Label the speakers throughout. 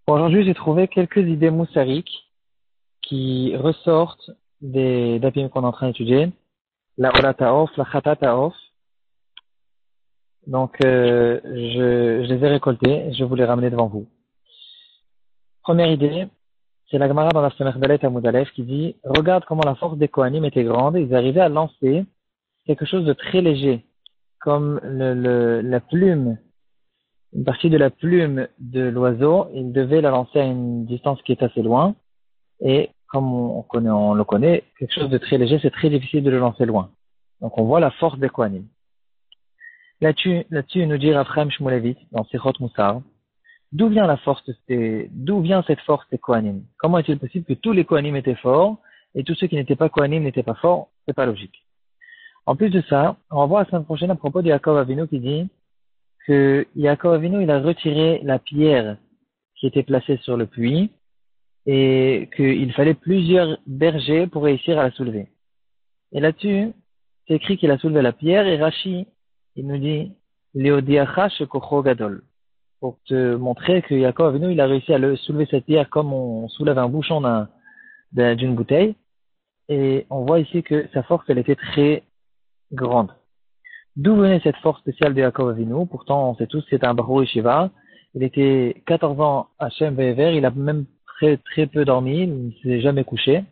Speaker 1: Aujourd'hui, j'ai trouvé quelques idées moussariques qui ressortent des dapim qu'on est en train d'étudier. La Ola Taof, la Chata Taof. Donc, je les ai récoltés et je vais vous les ramener devant vous. Première idée, c'est la Gemara dans la Semech Dalet Amud Aleph qui dit « Regarde comment la force des Kohanim était grande. Ils arrivaient à lancer quelque chose de très léger, comme la plume, une partie de la plume de l'oiseau. Ils devaient la lancer à une distance qui est assez loin. Et comme on le connaît, quelque chose de très léger, c'est très difficile de le lancer loin. Donc on voit la force des Kohanim. Là-dessus, il nous dit Rav Chaim Shmulevitz dans Sichot Moussar, d'où vient cette force des Kohanim? Comment est-il possible que tous les Kohanim étaient forts et tous ceux qui n'étaient pas Kohanim n'étaient pas forts? C'est pas logique. En plus de ça, on va voir la semaine prochaine à propos de Yaakov Avinu qui dit que Yaakov Avinu, il a retiré la pierre qui était placée sur le puits et qu'il fallait plusieurs bergers pour réussir à la soulever. Et là-dessus, c'est écrit qu'il a soulevé la pierre et Rashi, il nous dit Leodiacha shekocho gadol, pour te montrer que Yaakov Avinu, il a réussi à soulever cette pierre comme on soulève un bouchon d'une bouteille. Et on voit ici que sa force, elle était très grande. D'où venait cette force spéciale de Yaakov Avinu? Pourtant, on sait tous que c'est un Bahou Yeshiva. Il était 14 ans à Shem Ve'ever, il a même très peu dormi, il ne s'est jamais couché.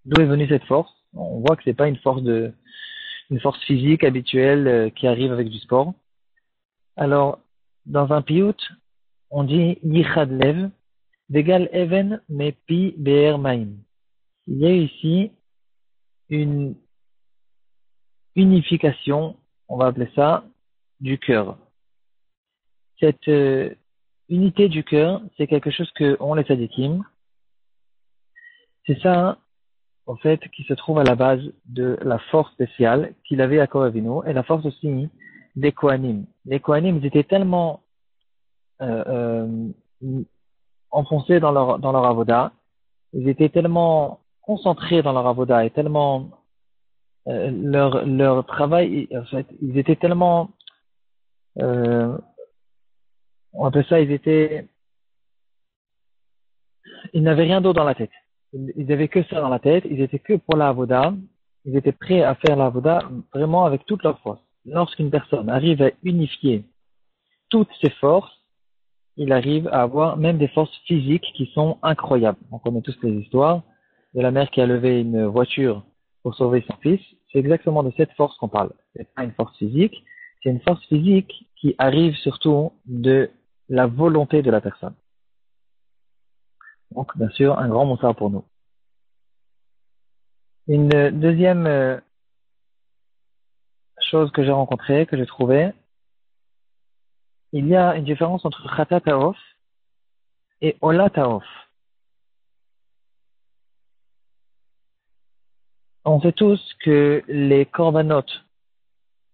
Speaker 1: D'où est venue cette force? On voit que c'est pas une force physique habituelle qui arrive avec du sport. Alors, dans un piyut, on dit Yichad Lev, d'égal Even, mais Pi Be'er Maim. Il y a ici une unification, on va appeler ça, du cœur. Cette unité du cœur, c'est quelque chose que ont les tzadikim. C'est ça, en fait, qui se trouve à la base de la force spéciale qu'il avait à Yaakov Avinu et la force aussi des Kohanim. Les Kohanim, ils étaient tellement enfoncés dans leur avoda, ils étaient tellement concentrés dans leur avoda et tellement leur travail, en fait, ils étaient tellement on appelle ça, ils n'avaient rien d'autre dans la tête. Ils avaient que ça dans la tête, ils étaient que pour la avoda, ils étaient prêts à faire la avoda vraiment avec toute leur force. Lorsqu'une personne arrive à unifier toutes ses forces, il arrive à avoir même des forces physiques qui sont incroyables. On connaît tous les histoires de la mère qui a levé une voiture pour sauver son fils. C'est exactement de cette force qu'on parle. C'est pas une force physique, c'est une force physique qui arrive surtout de la volonté de la personne. Donc, bien sûr, un grand moussard pour nous. Une deuxième chose que j'ai rencontrée, que j'ai trouvée, il y a une différence entre Chata Taof et Ola Taof. On sait tous que les korbanot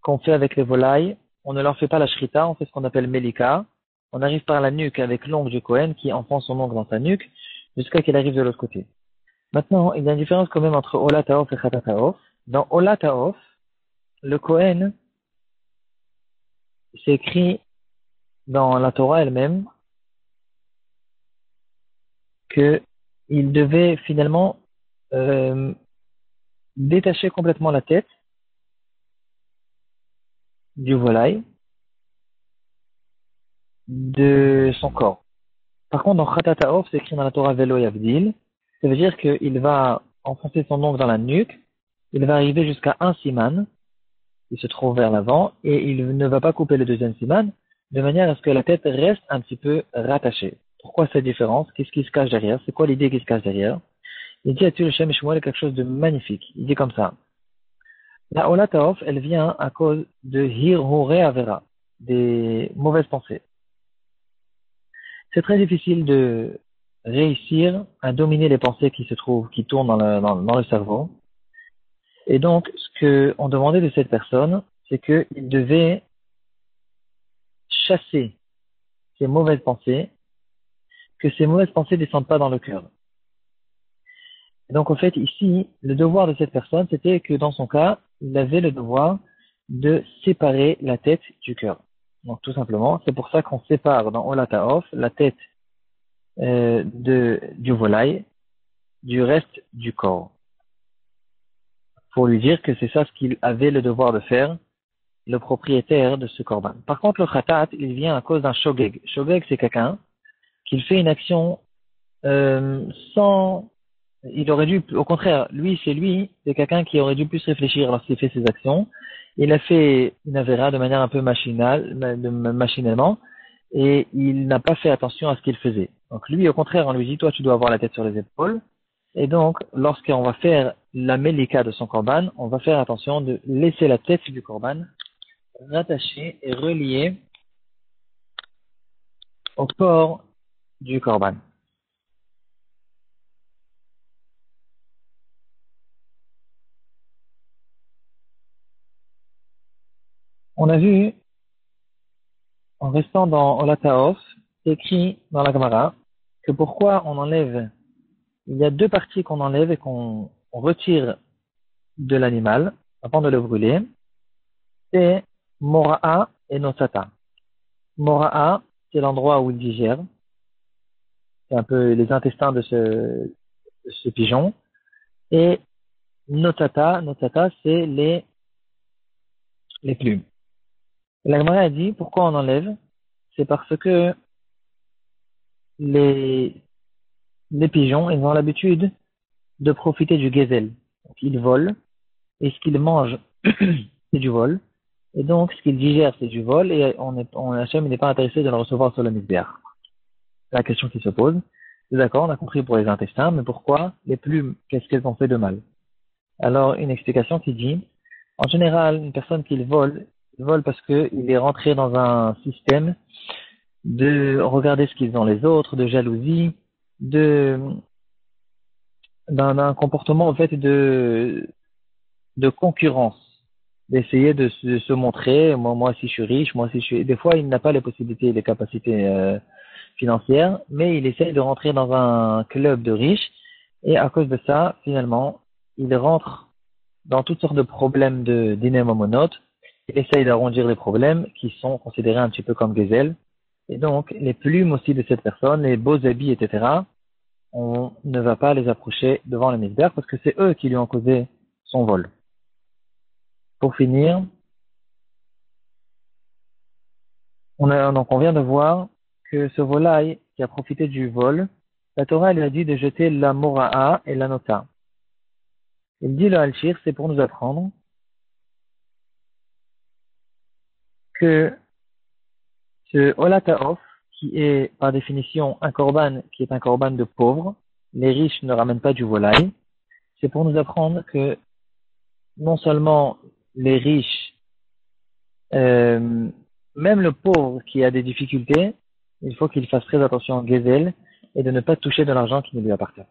Speaker 1: qu'on fait avec les volailles, on ne leur fait pas la shrita, on fait ce qu'on appelle melika. On arrive par la nuque avec l'ongle du Kohen qui enfonce son ongle dans sa nuque jusqu'à qu'il arrive de l'autre côté. Maintenant, il y a une différence quand même entre Ola Taof et Chata Taof. Dans Ola Taof, le Kohen, c'est écrit dans la Torah elle-même qu'il devait finalement détacher complètement la tête du volaille de son corps. Par contre, dans Chata Taof, c'est écrit dans la Torah Velo Yavdil, ça veut dire qu'il va enfoncer son ongle dans la nuque, il va arriver jusqu'à un siman, il se trouve vers l'avant, et il ne va pas couper le deuxième siman, de manière à ce que la tête reste un petit peu rattachée. Pourquoi cette différence? Qu'est-ce qui se cache derrière? C'est quoi l'idée qui se cache derrière? Il dit à Tul Shem Shmuel quelque chose de magnifique. Il dit comme ça. La Ola Taof, elle vient à cause de Hirhure Avera, des mauvaises pensées. C'est très difficile de réussir à dominer les pensées qui tournent dans le cerveau. Et donc, ce qu'on demandait de cette personne, c'est qu'il devait chasser ces mauvaises pensées, que ces mauvaises pensées ne descendent pas dans le cœur. Et donc, en fait, ici, le devoir de cette personne, c'était que dans son cas, il avait le devoir de séparer la tête du cœur. Donc, tout simplement, c'est pour ça qu'on sépare dans Ola Taof la tête du volaille du reste du corps. Pour lui dire que c'est ça ce qu'il avait le devoir de faire, le propriétaire de ce korban. Par contre, le khatat, il vient à cause d'un shogeg. Shogeg, c'est quelqu'un qui fait une action sans... Il aurait dû, au contraire, c'est quelqu'un qui aurait dû plus réfléchir lorsqu'il fait ses actions. Il a fait une avéra de manière un peu machinalement, et il n'a pas fait attention à ce qu'il faisait. Donc lui, au contraire, on lui dit, toi, tu dois avoir la tête sur les épaules. Et donc, lorsqu'on va faire la melika de son korban, on va faire attention de laisser la tête du korban rattachée et reliée au corps du korban. On a vu, en restant dans Olataof, écrit dans la Gemara, que pourquoi on enlève, il y a deux parties qu'on enlève et qu'on retire de l'animal avant de le brûler, c'est Mora'a et Nosata. Mora'a, c'est l'endroit où il digère, c'est un peu les intestins de ce pigeon, et Notata, c'est les plumes. Et la Gemara a dit, pourquoi on enlève? C'est parce que les pigeons, ils ont l'habitude de profiter du gazelle. Donc, ils volent, et ce qu'ils mangent, c'est du vol. Et donc, ce qu'ils digèrent, c'est du vol, et Hachem n'est pas intéressé de le recevoir sur le misbéach. C'est la question qui se pose. C'est d'accord, on a compris pour les intestins, mais pourquoi les plumes, qu'est-ce qu'elles ont fait de mal? Alors, une explication qui dit, en général, une personne qui vole, il vole parce qu'il est rentré dans un système de regarder ce qu'ils ont les autres, de jalousie, d'un comportement, en fait, de concurrence, d'essayer de se montrer, moi aussi je suis riche, moi aussi je suis... Des fois, il n'a pas les possibilités et les capacités financières, mais il essaye de rentrer dans un club de riches, et à cause de ça, finalement, il rentre dans toutes sortes de problèmes d'inémomonotes, il essaye d'arrondir les problèmes qui sont considérés un petit peu comme gazelles, et donc les plumes aussi de cette personne, les beaux habits, etc., on ne va pas les approcher devant le misbéach parce que c'est eux qui lui ont causé son vol. Pour finir, donc on vient de voir que ce volaille qui a profité du vol, la Torah lui a dit de jeter la mora'a et la nota. Il dit le halchir, c'est pour nous apprendre que ce olataof, qui est par définition un korban, qui est un korban de pauvres, les riches ne ramènent pas du volaille, c'est pour nous apprendre que non seulement les riches, même le pauvre qui a des difficultés, il faut qu'il fasse très attention au gazelle et de ne pas toucher de l'argent qui ne lui appartient.